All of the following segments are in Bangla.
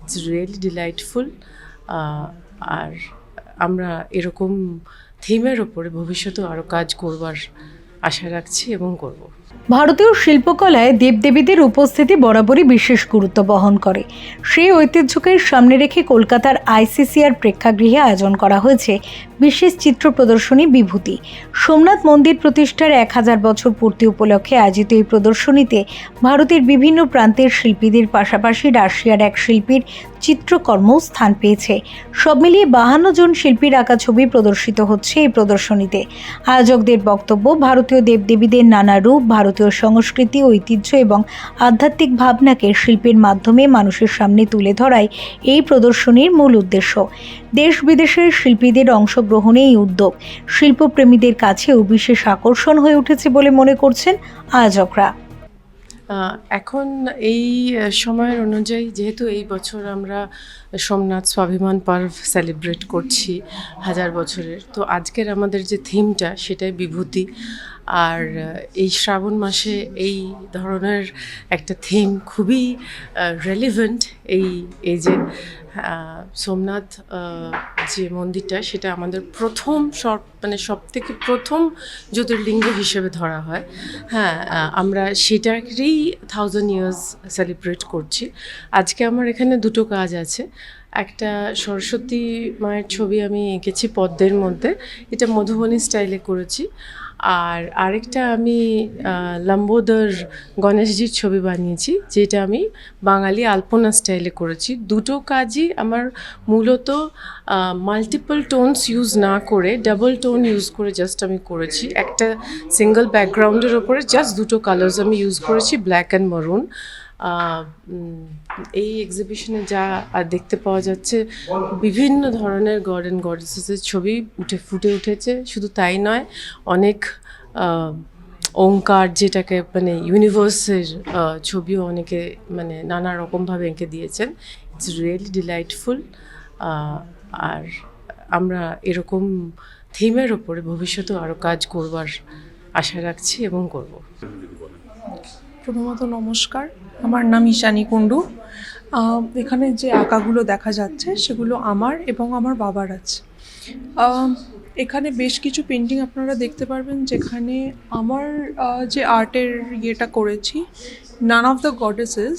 It's really delightful. আর আমরা এরকম থিমের ওপরে ভবিষ্যতেও আরও কাজ করবার আশা রাখছি এবং করব। ভারতীয় শিল্পকলায় দেবদেবীদের উপস্থিতি বরাবরই বিশেষ গুরুত্ব বহন করে। সেই ঐতিহ্যকে সামনে রেখে কলকাতার আইসিসিআর প্রেক্ষাগৃহে আয়োজন করা হয়েছে বিশেষ চিত্র প্রদর্শনী বিভূতি। সোমনাথ মন্দির প্রতিষ্ঠার 1000 বছর পূর্তি উপলক্ষে আয়োজিত এই প্রদর্শনীতে ভারতের বিভিন্ন প্রান্তের শিল্পীদের পাশাপাশি রাশিয়ার এক শিল্পীর চিত্রকর্মও স্থান পেয়েছে। সব মিলিয়ে 52 জন শিল্পীর আঁকা ছবি প্রদর্শিত হচ্ছে এই প্রদর্শনীতে। আয়োজকদের বক্তব্য, ভারতীয় দেবদেবীদের নানা রূপ, ভারতীয় সংস্কৃতি, ঐতিহ্য এবং আধ্যাত্মিক ভাবনাকে শিল্পের মাধ্যমে মানুষের সামনে তুলে ধরাই এই প্রদর্শনীর মূল উদ্দেশ্য। দেশ বিদেশের শিল্পীদের অংশগ্রহণে এই উদ্যোগ শিল্পপ্রেমীদের কাছেও বিশেষ আকর্ষণ হয়ে উঠেছে বলে মনে করছেন আয়োজকরা। এখন এই সময়ের অনুযায়ী যেহেতু এই বছর আমরা সোমনাথ স্বাভিমান পর্ব সেলিব্রেট করছি 1000 বছরের, তো আজকের আমাদের যে থিমটা সেটাই বিভূতি। আর এই শ্রাবণ মাসে এই ধরনের একটা থিম খুবই রেলিভেন্ট। এই যে সোমনাথ যে মন্দিরটা, সেটা আমাদের প্রথম সব থেকে প্রথম জ্যোতির্লিঙ্গ হিসেবে ধরা হয়। হ্যাঁ, আমরা সেটারই 1000 ইয়ার্স সেলিব্রেট করছি। আজকে আমার এখানে দুটো কাজ আছে। একটা সরস্বতী মায়ের ছবি আমি এঁকেছি পদ্মের মধ্যে, এটা মধুবনী স্টাইলে করেছি। আর আরেকটা আমি লম্বোদর গণেশজির ছবি বানিয়েছি, যেটা আমি বাঙালি আলপনা স্টাইলে করেছি। দুটো কাজই আমার মূলত মাল্টিপল টোনস ইউজ না করে ডাবল টোন ইউজ করে জাস্ট আমি করেছি। একটা সিঙ্গল ব্যাকগ্রাউন্ডের ওপরে জাস্ট দুটো কালার্স আমি ইউজ করেছি, ব্ল্যাক অ্যান্ড মারুন। এই এক্সিবিশনে যা দেখতে পাওয়া যাচ্ছে, বিভিন্ন ধরনের গড অ্যান্ড গডেসেসের ছবি ফুটে উঠেছে। শুধু তাই নয়, অনেক ওঙ্কার, যেটাকে মানে ইউনিভার্সের ছবিও অনেকে মানে নানা রকমভাবে এঁকে দিয়েছেন। It's really delightful. আর আমরা এরকম থিমের ওপরে ভবিষ্যতেও আরও কাজ করবার আশা রাখছি এবং করব। প্রথমত নমস্কার, আমার নাম ঈশানী কুণ্ডু। এখানে যে আঁকাগুলো দেখা যাচ্ছে সেগুলো আমার এবং আমার বাবার আছে। এখানে বেশ কিছু পেন্টিং আপনারা দেখতে পারবেন, যেখানে আমার যে আর্টের ইয়েটা করেছি, নান অফ দ্য গডেসেস,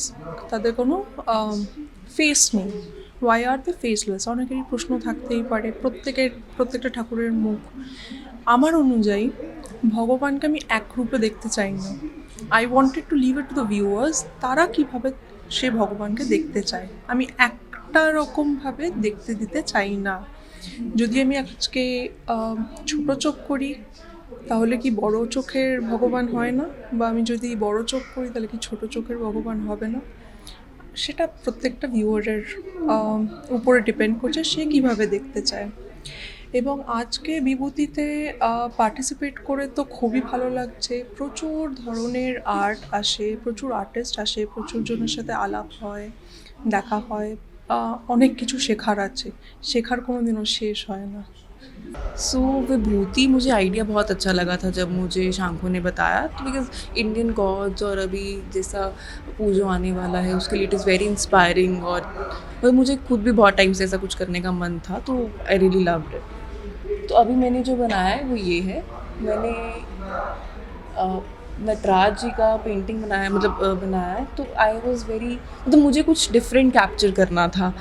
তাদের কোনো ফেস নেই। Why are the faceless? অনেকেরই প্রশ্ন থাকতেই পারে। প্রত্যেকটা ঠাকুরের মুখ আমার অনুযায়ী ভগবানকে আমি এক রূপে দেখতে চাই না। I wanted to leave it to the viewers, তারা কীভাবে সে ভগবানকে দেখতে চায়। আমি একটা রকমভাবে দেখতে দিতে চাই না। যদি আমি আজকে ছোট চোখ করি, তাহলে কি বড় চোখের ভগবান হয় না? বা আমি যদি বড় চোখ করি, তাহলে কি ছোট চোখের ভগবান হবে না? সেটা প্রত্যেকটা ভিউয়ারের উপরে ডিপেন্ড করছে সে কীভাবে দেখতে চায়। এবং আজকে বিভূতিতে পার্টিসিপেট করে তো খুবই ভালো লাগছে। প্রচুর ধরনের আর্ট আসে, প্রচুর আর্টিস্ট আসে, প্রচুর জনের সাথে আলাপ হয়, দেখা হয়। অনেক কিছু শেখার আছে, শেখার কোনো দিনও শেষ হয় না। सो विभूति मुझे आइडिया बहुत अच्छा लगा था जब मुझे शांखू ने बताया, तो बिकॉज इंडियन गॉड्स और अभी जैसा पूजो आने वाला है उसके लिए इट इज़ वेरी इंस्पायरिंग। और मुझे खुद भी बहुत टाइम से ऐसा कुछ करने का मन था, तो आई रियली लव्ड इट। तो अभी मैंने जो बनाया है वो ये है, मैंने नटराज जी का पेंटिंग बनाया, मतलब बनाया है। तो आई वॉज वेरी, मतलब मुझे कुछ डिफरेंट कैप्चर करना था।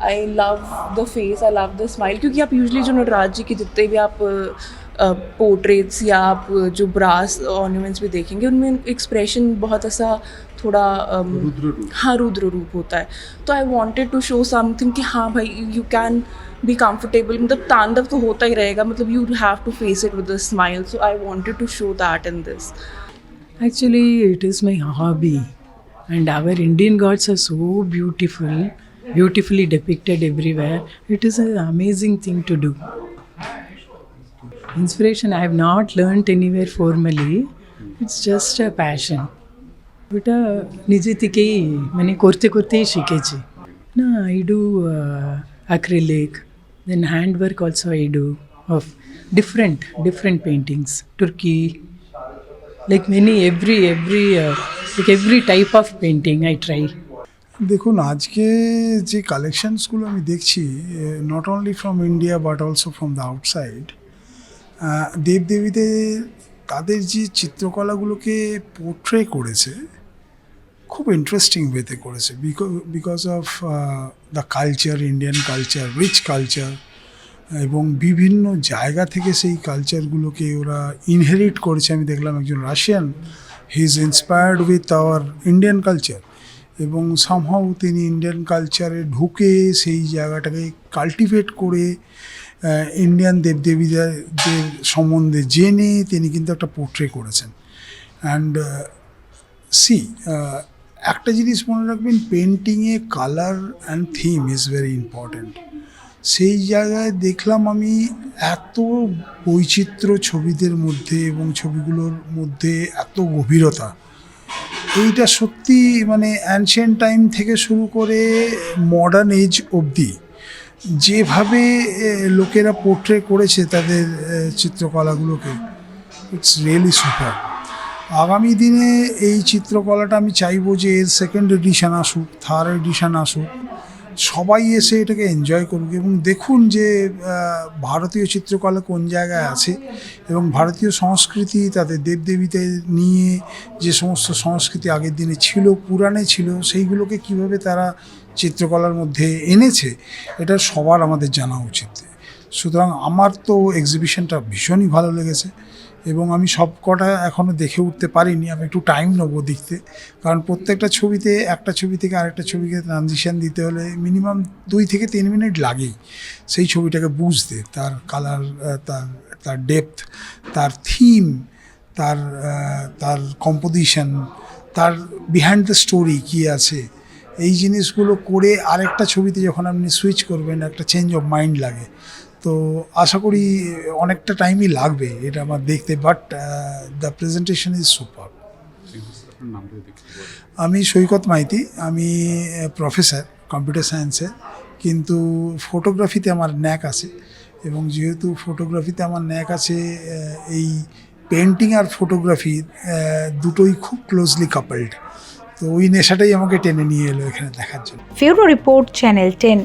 I love the face, I love the smile, क्योंकि आप यूजली जो नटराज जी के जितने भी आप पोर्ट्रेट्स या आप जो ब्रास ऑर्नामेंट्स भी देखेंगे, उनमें एक्सप्रेशन बहुत ऐसा थोड़ा हाँ रुद्र रूप होता है। तो I wanted to show something कि हाँ भाई, यू कैन बी कंफर्टेबल, मतलब तांडव तो होता ही रहेगा, मतलब you have to face it with a smile. So I wanted to show that in this. Actually, it is my hobby, and our Indian gods are so beautifully depicted everywhere. It is an amazing thing to do. Inspiration I have not learnt anywhere formally. It's just a passion. But নিজে থেকেই মানে করতে করতেই শিখেছি না। I do acrylic, then handwork also I do of different paintings, Turkey, like every type of painting I try. দেখুন আজকে যে কালেকশনসগুলো আমি দেখছি not only from India but also from the outside, দেবদেবীতে তাদের যে চিত্রকলাগুলোকে পোর্ট্রে করেছে খুব ইন্টারেস্টিং ওয়েতে করেছে, because of the culture, Indian culture, rich culture, এবং বিভিন্ন জায়গা থেকে সেই কালচারগুলোকে ওরা ইনহেরিট করেছে। আমি দেখলাম একজন Russian, he is inspired with our Indian culture, এবং সামহাউ তিনি ইন্ডিয়ান কালচারে ঢুকে সেই জায়গাটাকে কাল্টিভেট করে ইন্ডিয়ান দেবদেবীদের সম্বন্ধে জেনে তিনি কিন্তু একটা পোর্ট্রে করেছেন। অ্যান্ড একটা জিনিস মনে রাখবেন, পেন্টিংয়ে colour and theme is very important. সেই জায়গায় দেখলাম আমি এত বৈচিত্র্য ছবিদের মধ্যে এবং ছবিগুলোর মধ্যে এত গভীরতা, এইটা সত্যি মানে অ্যানশিয়েন্ট টাইম থেকে শুরু করে মডার্ন এজ অবধি যেভাবে লোকেরা পোর্ট্রে করেছে তাদের চিত্রকলাগুলোকে, ইটস রিয়েলি সুপার। আগামী দিনে এই চিত্রকলাটা আমি চাইবো যে এর সেকেন্ড এডিশন আসুক, থার্ড এডিশন আসুক, সবাই এসে এটাকে এনজয় করুক এবং দেখুন যে ভারতীয় চিত্রকলা কোন জায়গায় আছে এবং ভারতীয় সংস্কৃতি, তাদের দেবদেবীদের নিয়ে যে সমস্ত সংস্কৃতি আগের দিনে ছিল, পুরাণে ছিল, সেইগুলোকে কিভাবে তারা চিত্রকলার মধ্যে এনেছে, এটা সবার আমাদের জানা উচিত। সুতরাং আমার তো এক্সিবিশনটা ভীষণই ভালো লেগেছে এবং আমি সব কটা এখনও দেখে উঠতে পারিনি, আমি একটু টাইম নেবো দেখতে, কারণ প্রত্যেকটা ছবিতে একটা ছবি থেকে আরেকটা ছবিকে ট্রানজিশন দিতে হলে মিনিমাম 2 থেকে 3 মিনিট লাগেই সেই ছবিটাকে বুঝতে, তার কালার, তার ডেপথ, তার থিম, তার কম্পোজিশন, তার বিহাইন্ড দ্য স্টোরি কী আছে, এই জিনিসগুলো করে আরেকটা ছবিতে যখন আপনি সুইচ করবেন একটা চেঞ্জ অফ মাইন্ড লাগে। তো আশা করি অনেকটা টাইমই লাগবে এটা আমার দেখতে, but the presentation is super. আমি সৈকত মাইতি, আমি প্রফেসর কম্পিউটার সায়েন্সে, কিন্তু ফটোগ্রাফিতে আমার ন্যাক আছে এবং যেহেতু ফটোগ্রাফিতে আমার ন্যাক আছে, এই পেন্টিং আর ফটোগ্রাফি দুটোই খুব ক্লোজলি কাপলড, তো ওই নেশাটাই আমাকে টেনে নিয়ে এলো এখানে দেখার জন্য। ফিউরো রিপোর্ট, চ্যানেল 10।